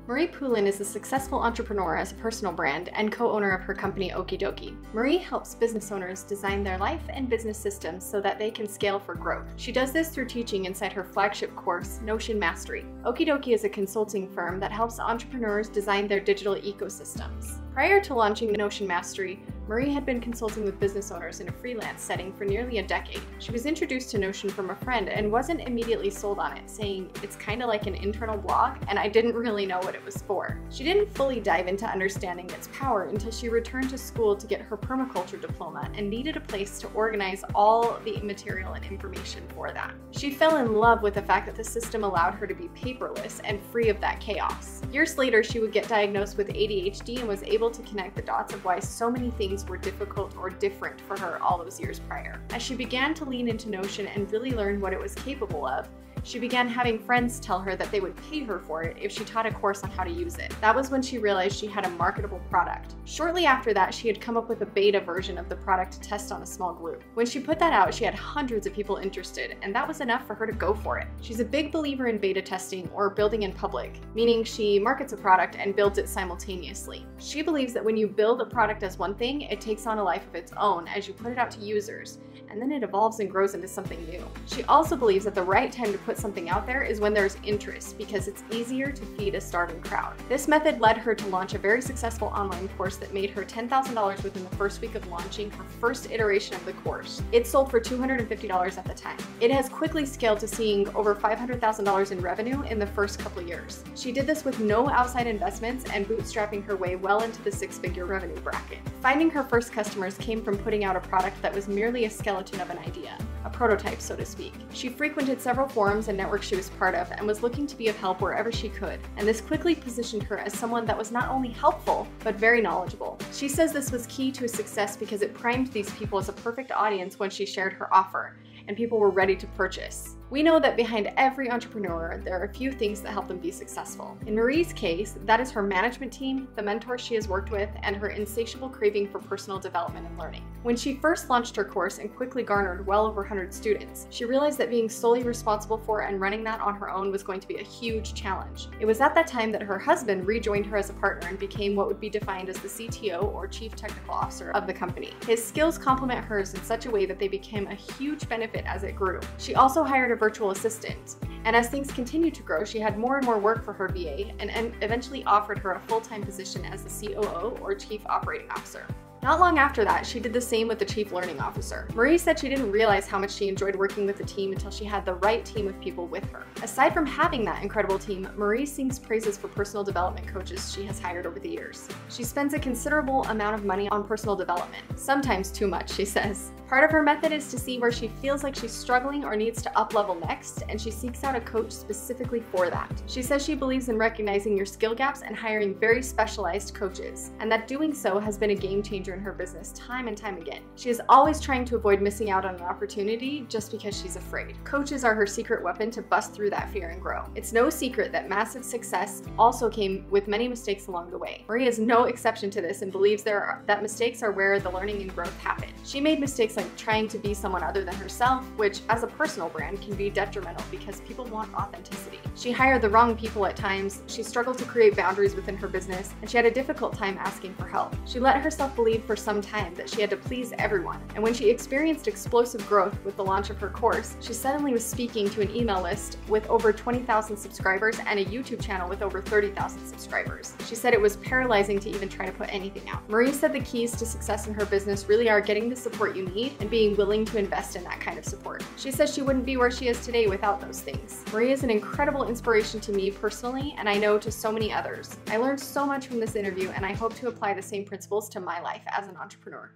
Marie Poulin is a successful entrepreneur as a personal brand and co-owner of her company Oki Doki. Marie helps business owners design their life and business systems so that they can scale for growth. She does this through teaching inside her flagship course, Notion Mastery. Oki Doki is a consulting firm that helps entrepreneurs design their digital ecosystems. Prior to launching Notion Mastery, Marie had been consulting with business owners in a freelance setting for nearly a decade. She was introduced to Notion from a friend and wasn't immediately sold on it, saying it's kind of like an internal blog and I didn't really know what it was for. She didn't fully dive into understanding its power until she returned to school to get her Permaculture Diploma and needed a place to organize all the material and information for that. She fell in love with the fact that the system allowed her to be paperless and free of that chaos. Years later, she would get diagnosed with ADHD and was able to connect the dots of why so many things were difficult or different for her all those years prior. As she began to lean into Notion and really learn what it was capable of, she began having friends tell her that they would pay her for it if she taught a course on how to use it. That was when she realized she had a marketable product. Shortly after that, she had come up with a beta version of the product to test on a small group. When she put that out, she had hundreds of people interested, and that was enough for her to go for it. She's a big believer in beta testing or building in public, meaning she markets a product and builds it simultaneously. She believes that when you build a product as one thing, it takes on a life of its own as you put it out to users, and then it evolves and grows into something new. She also believes that the right time to put something out there is when there's interest, because it's easier to feed a starving crowd. This method led her to launch a very successful online course that made her $10,000 within the first week of launching her first iteration of the course. It sold for $250 at the time. It has quickly scaled to seeing over $500,000 in revenue in the first couple years. She did this with no outside investments and bootstrapping her way well into the six-figure revenue bracket. Finding her first customers came from putting out a product that was merely a skeleton of an idea, a prototype, so to speak. She frequented several forums and networks she was part of and was looking to be of help wherever she could, and this quickly positioned her as someone that was not only helpful, but very knowledgeable. She says this was key to success because it primed these people as a perfect audience when she shared her offer, and people were ready to purchase. We know that behind every entrepreneur, there are a few things that help them be successful. In Marie's case, that is her management team, the mentors she has worked with, and her insatiable craving for personal development and learning. When she first launched her course and quickly garnered well over 100 students, she realized that being solely responsible for and running that on her own was going to be a huge challenge. It was at that time that her husband rejoined her as a partner and became what would be defined as the CTO, or Chief Technical Officer, of the company. His skills complement hers in such a way that they became a huge benefit as it grew. She also hired a virtual assistant, and as things continued to grow, she had more and more work for her VA and eventually offered her a full-time position as the COO, or Chief Operating Officer. Not long after that, she did the same with the Chief Learning Officer. Marie said she didn't realize how much she enjoyed working with the team until she had the right team of people with her. Aside from having that incredible team, Marie sings praises for personal development coaches she has hired over the years. She spends a considerable amount of money on personal development, sometimes too much, she says. Part of her method is to see where she feels like she's struggling or needs to up-level next, and she seeks out a coach specifically for that. She says she believes in recognizing your skill gaps and hiring very specialized coaches, and that doing so has been a game changer in her business time and time again. She is always trying to avoid missing out on an opportunity just because she's afraid. Coaches are her secret weapon to bust through that fear and grow. It's no secret that massive success also came with many mistakes along the way. Marie is no exception to this and believes that mistakes are where the learning and growth happen. She made mistakes like trying to be someone other than herself, which as a personal brand can be detrimental because people want authenticity. She hired the wrong people at times, she struggled to create boundaries within her business, and she had a difficult time asking for help. She let herself believe for some time that she had to please everyone, and when she experienced explosive growth with the launch of her course, she suddenly was speaking to an email list with over 20,000 subscribers and a YouTube channel with over 30,000 subscribers. She said it was paralyzing to even try to put anything out. Marie said the keys to success in her business really are getting the support you need and being willing to invest in that kind of support. She says she wouldn't be where she is today without those things. Marie is an incredible inspiration to me personally, and I know to so many others. I learned so much from this interview, and I hope to apply the same principles to my life as an entrepreneur.